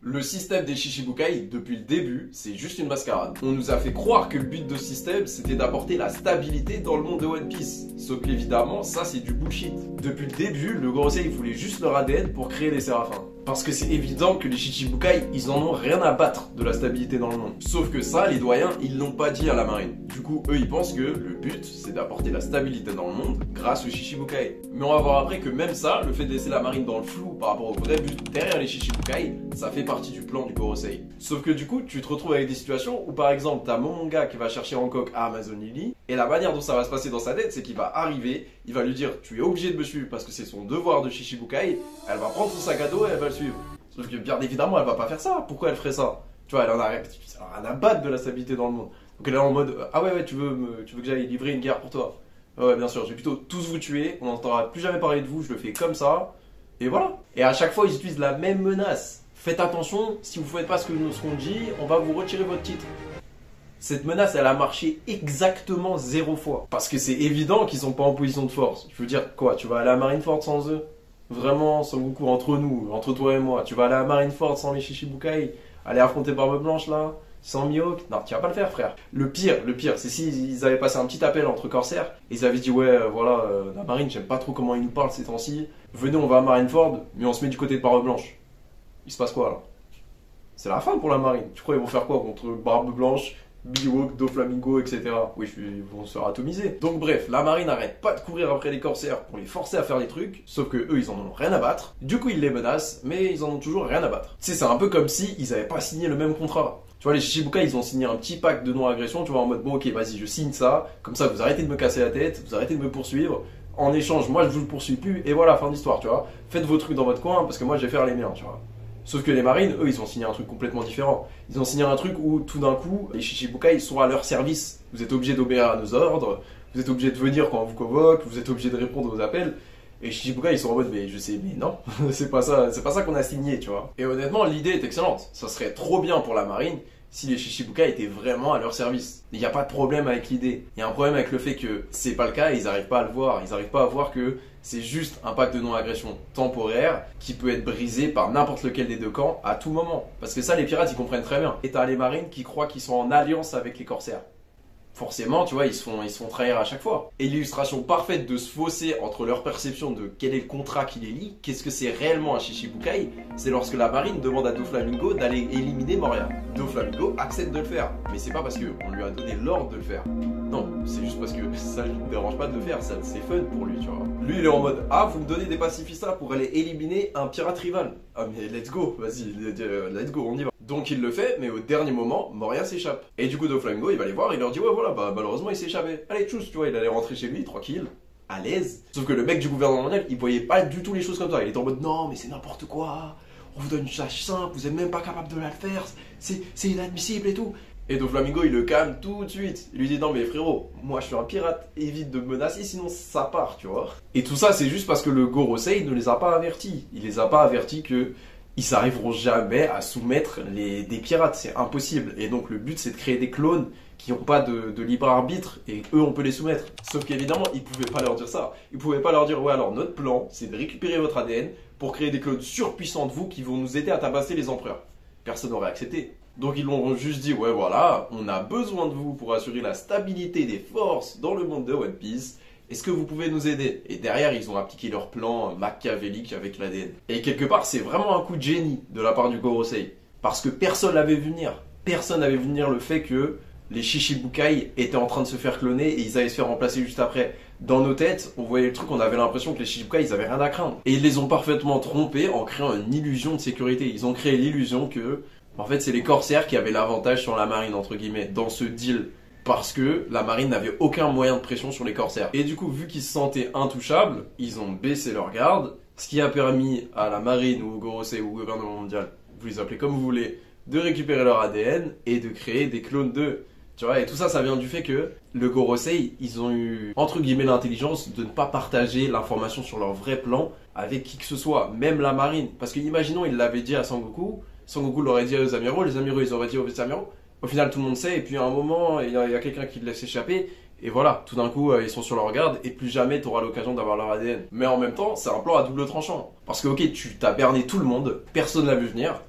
Le système des Shichibukai, depuis le début, c'est juste une mascarade. On nous a fait croire que le but de ce système, c'était d'apporter la stabilité dans le monde de One Piece. Sauf qu'évidemment, ça c'est du bullshit. Depuis le début, le Gorosei voulait juste leur ADN pour créer les Séraphins. Parce que c'est évident que les Shichibukai, ils en ont rien à battre de la stabilité dans le monde. Sauf que ça, les doyens, ils l'ont pas dit à la marine. Du coup, eux, ils pensent que le but, c'est d'apporter la stabilité dans le monde grâce aux Shichibukai. Mais on va voir après que même ça, le fait de laisser la marine dans le flou par rapport au vrai but derrière les Shichibukai, ça fait partie du plan du Gorosei. Sauf que du coup, tu te retrouves avec des situations où par exemple, t'as Momonga qui va chercher Hancock à Amazon Lily, et la manière dont ça va se passer dans sa tête, c'est qu'il va arriver, il va lui dire tu es obligé de me suivre parce que c'est son devoir de Shichibukai, elle va prendre son sac à dos et elle va le suivre. Sauf que bien évidemment, elle va pas faire ça. Pourquoi elle ferait ça? Tu vois, elle en a rien à battre de la stabilité dans le monde. Donc elle est en mode ah ouais, tu veux que j'aille livrer une guerre pour toi? Ouais, bien sûr, je vais plutôt tous vous tuer, on n'entendra plus jamais parler de vous, je le fais comme ça, et voilà. Et à chaque fois, ils utilisent la même menace. Faites attention, si vous ne faites pas ce qu'on dit, on va vous retirer votre titre. Cette menace, elle a marché exactement 0 fois. Parce que c'est évident qu'ils sont pas en position de force. Je veux dire, quoi, tu vas aller à Marineford sans eux? Vraiment, Sangoku, entre nous, entre toi et moi, tu vas aller à Marineford sans les Shichibukai? Aller affronter Barbe Blanche là? Sans Mihawk? Non, tu vas pas le faire, frère. Le pire, c'est s'ils avaient passé un petit appel entre corsaires, et ils avaient dit ouais, voilà, la marine, j'aime pas trop comment ils nous parlent ces temps-ci. Venez, on va à Marineford, mais on se met du côté de Barbe Blanche. Il se passe quoi là? C'est la fin pour la marine. Tu crois ils vont faire quoi contre Barbe Blanche, Mihawk, Doflamingo, etc. Oui, ils vont se faire atomiser. Donc bref, la marine n'arrête pas de courir après les corsaires pour les forcer à faire des trucs, sauf que eux ils en ont rien à battre. Du coup ils les menacent, mais ils en ont toujours rien à battre. Tu sais, c'est un peu comme si ils avaient pas signé le même contrat. Tu vois, les Shichibukai, ils ont signé un petit pacte de non-agression, tu vois, en mode bon ok, vas-y, je signe ça, comme ça vous arrêtez de me casser la tête, vous arrêtez de me poursuivre. En échange, moi je vous le poursuis plus, et voilà, fin d'histoire, tu vois. Faites vos trucs dans votre coin, parce que moi je vais faire les miens, tu vois. Sauf que les marines, eux, ils ont signé un truc complètement différent. Ils ont signé un truc où, tout d'un coup, les Shichibukai sont à leur service. Vous êtes obligés d'obéir à nos ordres, vous êtes obligés de venir quand on vous convoque, vous êtes obligés de répondre aux appels. Et les Shichibukai, ils sont en mode, mais je sais, mais non, c'est pas ça qu'on a signé, tu vois. Et honnêtement, l'idée est excellente. Ça serait trop bien pour la marine si les Shichibukai étaient vraiment à leur service. Il n'y a pas de problème avec l'idée. Il y a un problème avec le fait que c'est pas le cas et ils n'arrivent pas à le voir. Ils n'arrivent pas à voir que c'est juste un pacte de non-agression temporaire qui peut être brisé par n'importe lequel des deux camps à tout moment. Parce que ça, les pirates, ils comprennent très bien. Et t'as les marines qui croient qu'ils sont en alliance avec les corsaires. Forcément, tu vois, ils se font trahir à chaque fois. Et l'illustration parfaite de ce fossé entre leur perception de quel est le contrat qui les lie, qu'est-ce que c'est réellement un Shichibukai, c'est lorsque la marine demande à Doflamingo d'aller éliminer Moria. Doflamingo accepte de le faire, mais c'est pas parce qu'on lui a donné l'ordre de le faire. Non, c'est juste parce que ça ne dérange pas de le faire, c'est fun pour lui, tu vois. Lui, il est en mode ah, vous me donnez des pacifistas pour aller éliminer un pirate rival. Ah, mais let's go, vas-y, let's go, on y va. Donc il le fait, mais au dernier moment, Moria s'échappe. Et du coup, Doflamingo, il va les voir, il leur dit ouais, voilà, bah malheureusement, il s'est échappé. Allez, tchuss, tu vois, il allait rentrer chez lui, tranquille, à l'aise. Sauf que le mec du gouvernement mondial, il voyait pas du tout les choses comme ça. Il était en mode non, mais c'est n'importe quoi. On vous donne une tâche simple, vous êtes même pas capable de la faire, c'est inadmissible et tout. Et Doflamingo, il le calme tout de suite. Il lui dit non mais frérot, moi je suis un pirate, évite de me menacer sinon ça part, tu vois. Et tout ça c'est juste parce que le Gorosei ne les a pas avertis. Il les a pas avertis que ils n'arriveront jamais à soumettre des pirates, c'est impossible. Et donc le but c'est de créer des clones qui n'ont pas de libre arbitre et eux on peut les soumettre. Sauf qu'évidemment ils pouvaient pas leur dire ça. Ils pouvaient pas leur dire ouais alors notre plan c'est de récupérer votre ADN pour créer des clones surpuissants de vous qui vont nous aider à tabasser les empereurs. Personne n'aurait accepté. Donc ils l'ont juste dit ouais voilà, on a besoin de vous pour assurer la stabilité des forces dans le monde de One Piece. Est-ce que vous pouvez nous aider? Et derrière, ils ont appliqué leur plan machiavélique avec l'ADN. Et quelque part, c'est vraiment un coup de génie de la part du Gorosei. Parce que personne n'avait vu venir. Personne n'avait vu venir le fait que les Shichibukai étaient en train de se faire cloner et ils allaient se faire remplacer juste après. Dans nos têtes, on voyait le truc, on avait l'impression que les Shichibukai, ils avaient rien à craindre. Et ils les ont parfaitement trompés en créant une illusion de sécurité. Ils ont créé l'illusion que, en fait, c'est les corsaires qui avaient l'avantage sur la marine, entre guillemets, dans ce deal. Parce que la marine n'avait aucun moyen de pression sur les corsaires. Et du coup, vu qu'ils se sentaient intouchables, ils ont baissé leur garde, ce qui a permis à la marine ou au Gorosei ou au gouvernement mondial, vous les appelez comme vous voulez, de récupérer leur ADN et de créer des clones d'eux. Tu vois, et tout ça, ça vient du fait que le Gorosei, ils ont eu, entre guillemets, l'intelligence de ne pas partager l'information sur leur vrai plan avec qui que ce soit, même la marine. Parce que imaginons, ils l'avaient dit à Sangoku, Sangoku l'aurait dit aux amiraux, les amiraux, ils auraient dit aux amiraux. Au final, tout le monde sait, et puis à un moment, il y a quelqu'un qui le laisse échapper, et voilà, tout d'un coup, ils sont sur leur garde, et plus jamais tu auras l'occasion d'avoir leur ADN. Mais en même temps, c'est un plan à double tranchant. Parce que, ok, tu t'as berné tout le monde, personne l'a vu venir,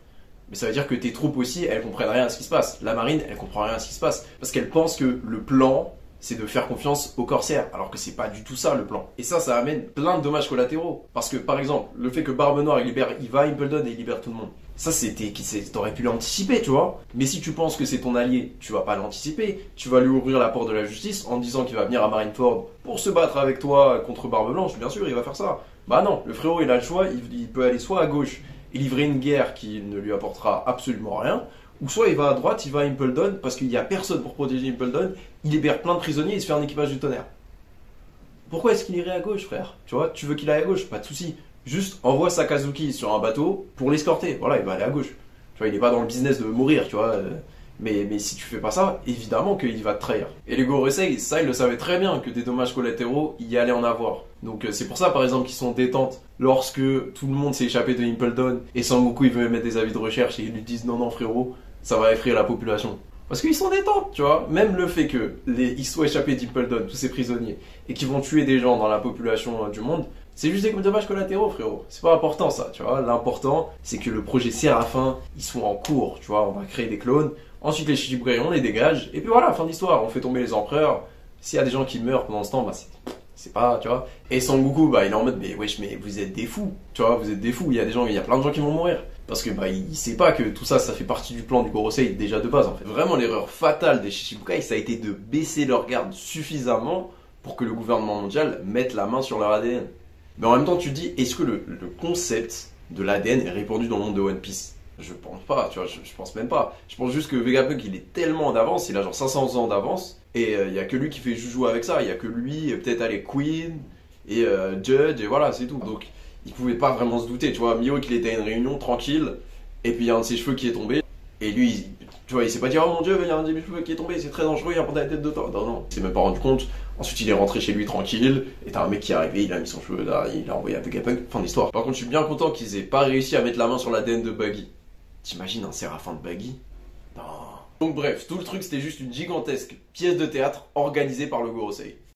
Mais ça veut dire que tes troupes aussi, elles comprennent rien à ce qui se passe. La marine, elle comprend rien à ce qui se passe. Parce qu'elle pense que le plan, c'est de faire confiance aux corsaires. Alors que c'est pas du tout ça le plan. Et ça amène plein de dommages collatéraux. Parce que par exemple, le fait que Barbe Noire il va à Impledon et il libère tout le monde. Ça, t'aurais pu l'anticiper, tu vois. Mais si tu penses que c'est ton allié, tu vas pas l'anticiper. Tu vas lui ouvrir la porte de la justice en disant qu'il va venir à Marineford pour se battre avec toi contre Barbe Blanche. Bien sûr, il va faire ça. Bah non, le frérot, il a le choix. Il peut aller soit à gauche et livrer une guerre qui ne lui apportera absolument rien, ou soit il va à droite, il va à Impledon parce qu'il n'y a personne pour protéger Impledon. Il libère plein de prisonniers, il se fait un équipage du tonnerre. Pourquoi est-ce qu'il irait à gauche, frère? Tu vois, tu veux qu'il aille à gauche, pas de souci. Juste envoie Sakazuki sur un bateau pour l'escorter. Voilà, il va aller à gauche. Tu vois, il est pas dans le business de mourir, tu vois. Mais si tu fais pas ça, évidemment qu'il va te trahir. Et les Gorosei, ça, ils le savaient très bien que des dommages collatéraux, il y allait en avoir. Donc c'est pour ça, par exemple, qu'ils sont détentes lorsque tout le monde s'est échappé de Impledon et Sangoku, il veut mettre des avis de recherche et ils lui disent non, non, frérot, ça va effrayer la population. Parce qu'ils sont détentes, tu vois. Même le fait qu'ils soient échappés d'Impledon, tous ces prisonniers, et qu'ils vont tuer des gens dans la population du monde, c'est juste des dommages collatéraux, frérot. C'est pas important, ça, tu vois. L'important, c'est que le projet Séraphin, ils sont en cours, tu vois. On va créer des clones. Ensuite, les Shichibukai, on les dégage. Et puis voilà, fin d'histoire. On fait tomber les empereurs. S'il y a des gens qui meurent pendant ce temps, bah c'est pas, tu vois. Et Sangoku, bah il est en mode, mais wesh, mais vous êtes des fous. Tu vois, vous êtes des fous. Il y a plein de gens qui vont mourir. Parce que bah il sait pas que tout ça, ça fait partie du plan du Gorosei déjà de base en fait. Vraiment l'erreur fatale des Shichibukai, ça a été de baisser leur garde suffisamment pour que le gouvernement mondial mette la main sur leur ADN. Mais en même temps tu te dis, est-ce que le concept de l'ADN est répandu dans le monde de One Piece? Je pense pas, tu vois, je pense même pas. Je pense juste que Vegapunk il est tellement en avance, il a genre 500 ans d'avance, et il y a que lui qui fait joujou avec ça, il y a que lui, peut-être aller Queen, et Judge, et voilà, c'est tout. Donc il pouvait pas vraiment se douter, tu vois. Mihawk il était à une réunion tranquille, et puis il y a un de ses cheveux qui est tombé, et lui, tu vois, il s'est pas dit oh mon dieu, il y a un de mes cheveux qui est tombé, c'est très dangereux, il a porté la tête de toi. Non, non, il s'est même pas rendu compte. Ensuite il est rentré chez lui tranquille, et t'as un mec qui est arrivé, il a mis son cheveu là, il a envoyé à Vegapunk, fin d'histoire. Par contre je suis bien content qu'ils aient pas réussi à mettre la main sur l'ADN de Buggy. T'imagines un Séraphin de Buggy? Non. Donc bref, tout le truc c'était juste une gigantesque pièce de théâtre organisée par le Gorosei.